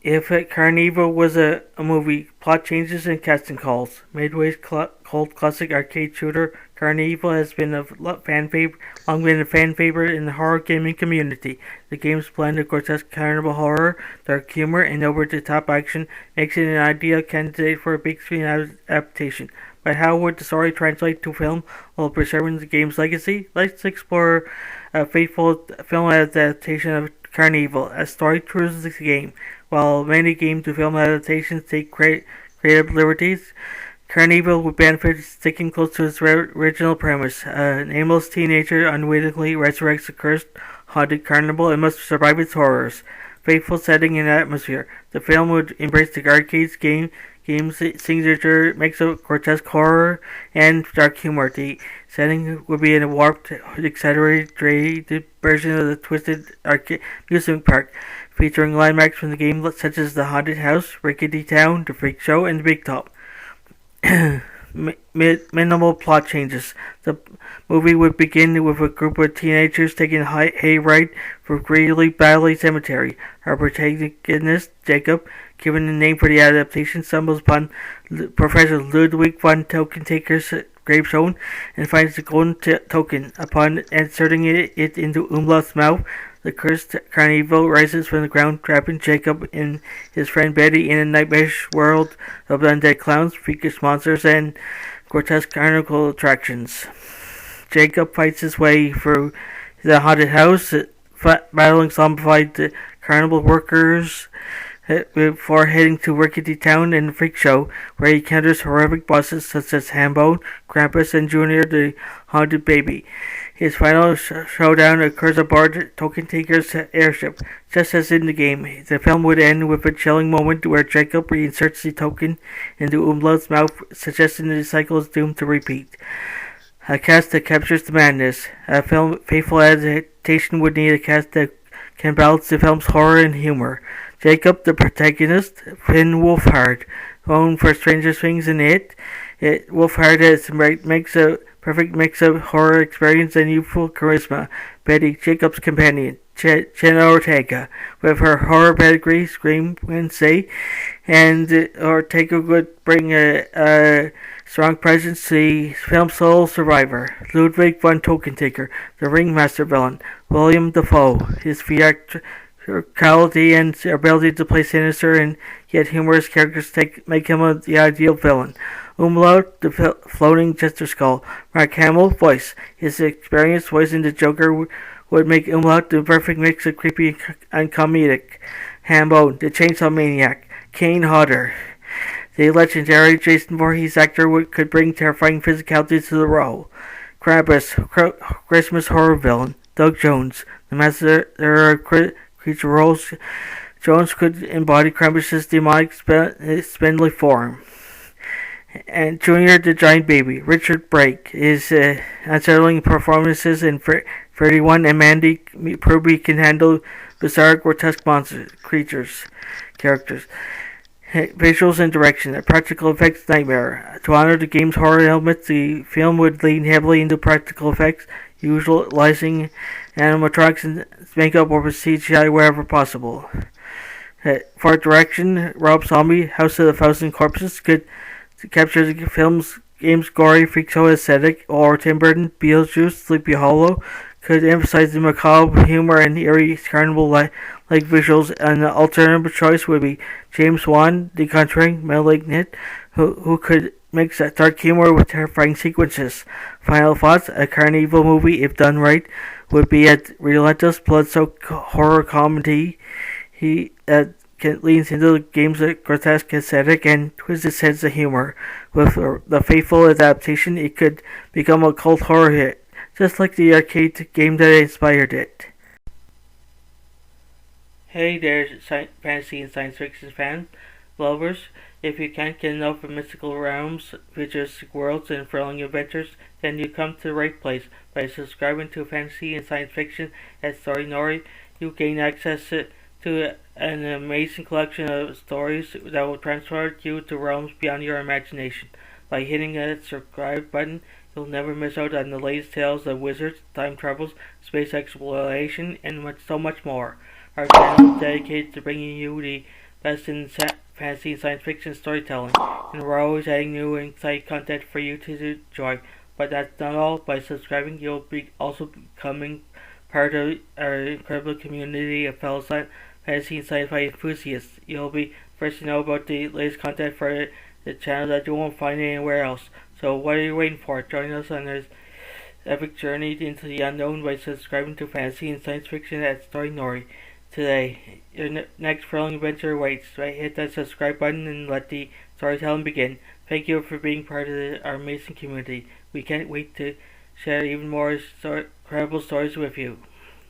If CarnEvil was a movie, plot changes and casting calls. Midway's cult classic arcade shooter, CarnEvil has been long been a fan favorite in the horror gaming community. The game's blend of grotesque carnival horror, dark humor, and over-the-top action makes it an ideal candidate for a big screen adaptation. But how would the story translate to film while preserving the game's legacy? Let's explore a faithful film adaptation of CarnEvil, a story true to the game. While many game-to-film adaptations take creative liberties, CarnEvil would benefit sticking close to its original premise. A nameless teenager unwittingly resurrects a cursed, haunted carnival and must survive its horrors. Faithful setting and atmosphere. The film would embrace the arcade's game's signature mix of grotesque horror and dark humor. The setting would be in a warped, exaggerated version of the twisted arcade amusement park, featuring landmarks from the game such as the haunted house, rickety town, the freak show, and the big top. Minimal plot changes. The movie would begin with a group of teenagers taking a hayride for Greeley Valley Cemetery. Our protagonist, Jacob, given the name for the adaptation, stumbles upon Professor Ludwig von Tökkentäkker's gravestone and finds the golden token. Upon inserting it into Umlaut's mouth, the cursed CarnEvil rises from the ground, trapping Jacob and his friend Betty in a nightmarish world of undead clowns, freakish monsters, and grotesque carnival attractions. Jacob fights his way through the haunted house, battling zombified carnival workers before heading to Rickety Town and the Freak Show, where he encounters horrific bosses such as Hambone, Krampus, and Junior the Haunted Baby. His final showdown occurs aboard Tökkentäkker's airship. Just as in the game, the film would end with a chilling moment where Jacob reinserts the token into Umlaut's mouth, suggesting the cycle is doomed to repeat. A cast that captures the madness. A film faithful adaptation would need a cast that can balance the film's horror and humor. Jacob, the protagonist, Finn Wolfhard, known for Stranger Things and It. Wolfhard makes a perfect mix of horror experience and youthful charisma. Betty, Jacob's companion, Jenna Ortega, with her horror pedigree, Scream Wednesday, and Ortega would bring a strong presence to the film's sole survivor, Ludwig von Tökkentäkker, the ringmaster villain. William Dafoe, his theatricality and ability to play sinister and yet humorous characters make him the ideal villain. Umlaut, the floating jester skull. Mark Hamill, voice. His experienced voice in the Joker would make Umlaut the perfect mix of creepy and comedic. Hambone, the chainsaw maniac. Kane Hodder, the legendary Jason Voorhees actor could bring terrifying physicality to the role. Krampus, Christmas horror villain. Doug Jones, the master of creature roles. Jones could embody Krampus's demonic spindly form. And Junior the Giant Baby. Richard Brake is unsettling performances in 31, and Mandy Pruby can handle bizarre, grotesque monsters, characters. Visuals and direction. A practical effects nightmare. To honor the game's horror elements, the film would lean heavily into practical effects, utilizing animatronics and makeup over CGI wherever possible. For direction, Rob Zombie, House of a Thousand Corpses, could capture the game's gory freak show aesthetic, or Tim Burton, Beetlejuice, Sleepy Hollow could emphasize the macabre humor and eerie carnival-like visuals. An alternative choice would be James Wan, The Conjuring, Malignant, who could mix dark humor with terrifying sequences. Final thoughts: a CarnEvil movie, if done right, would be a relentless, blood-soaked horror comedy. Leans into the game's grotesque aesthetic and twisted sense of humor. With the faithful adaptation, it could become a cult horror hit, just like the arcade game that inspired it. Hey there, fantasy and science fiction fan lovers. If you can't get enough of mystical realms, futuristic worlds, and thrilling adventures, then you come to the right place. By subscribing to Fantasy and Science Fiction at Story Nori, you gain access to an amazing collection of stories that will transport you to realms beyond your imagination. By hitting that subscribe button, you'll never miss out on the latest tales of wizards, time travels, space exploration, and so much more. Our channel is dedicated to bringing you the best in fantasy and science fiction storytelling, and we're always adding new and exciting content for you to enjoy. But that's not all. By subscribing, you'll be also becoming part of our incredible community of fellow fantasy and sci-fi enthusiasts. You'll be first to know about the latest content for the channel that you won't find anywhere else. So what are you waiting for? Join us on this epic journey into the unknown by subscribing to fantasy and science fiction at Story Nori today. Your next thrilling adventure awaits. Right, hit that subscribe button and let the storytelling begin. Thank you for being part of our amazing community. We can't wait to share even more incredible stories with you.